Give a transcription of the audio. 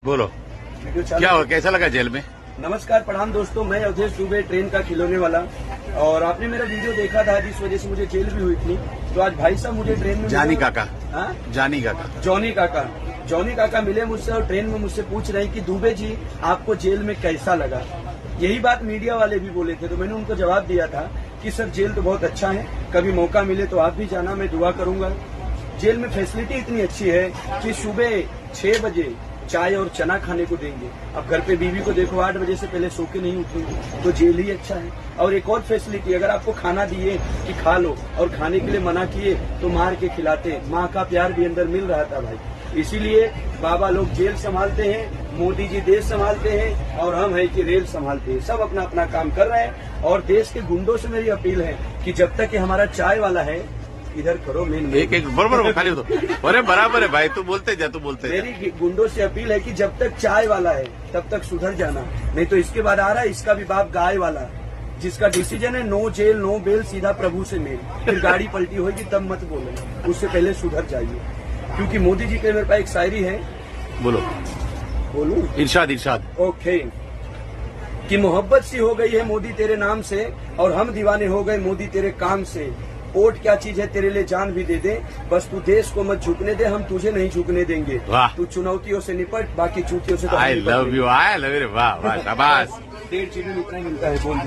बोलो क्या हो, कैसा लगा जेल में? नमस्कार प्रणाम दोस्तों, मैं अवधेश दुबे, ट्रेन का खिलौने वाला। और आपने मेरा वीडियो देखा था जिस वजह से मुझे जेल भी हुई थी। तो आज भाई साहब मुझे ट्रेन में जानी काका, जॉनी काका मिले मुझसे और ट्रेन में मुझसे पूछ रहे हैं कि दुबे जी आपको जेल में कैसा लगा। यही बात मीडिया वाले भी बोले थे, तो मैंने उनको जवाब दिया था कि सर जेल तो बहुत अच्छा है, कभी मौका मिले तो आप भी जाना, मैं दुआ करूंगा। जेल में फैसिलिटी इतनी अच्छी है कि सुबह 6 बजे चाय और चना खाने को देंगे। अब घर पे बीवी को देखो 8 बजे से पहले सो के नहीं उठेंगे, तो जेल ही अच्छा है। और एक और फैसिलिटी, अगर आपको खाना दिए कि खा लो और खाने के लिए मना किए तो मार के खिलाते। माँ का प्यार भी अंदर मिल रहा था भाई। इसीलिए बाबा लोग जेल संभालते हैं, मोदी जी देश संभालते हैं और हम है कि रेल संभालते हैं। सब अपना अपना काम कर रहे हैं। और देश के गुंडों से मेरी अपील है कि जब तक कि हमारा चाय वाला है, इधर करो मेन एक बरोबर खाली हो तो अरे बराबर है भाई, तू बोलते जा। मेरी गुंडों से अपील है कि जब तक चाय वाला है तब तक सुधर जाना, नहीं तो इसके बाद आ रहा है इसका भी बाप गाय वाला, जिसका डिसीजन है नो जेल नो बेल, सीधा प्रभु से मेल। फिर गाड़ी पलटी होगी तब मत बोलो, उससे पहले सुधर जाइए। क्योंकि मोदी जी के मेरे पास एक शायरी है, बोलूं? इरशाद ओके। कि मोहब्बत सी हो गई है मोदी तेरे नाम से और हम दीवाने हो गए मोदी तेरे काम से। वोट क्या चीज है तेरे लिए जान भी दे दे, बस तू देश को मत झुकने दे, हम तुझे नहीं झुकने देंगे। तू चुनौतियों से निपट, बाकी चूतियों से तो आई लव यू, वाह वाह शाबाश। 1.5 GB में इतना ही मिलता है, बोल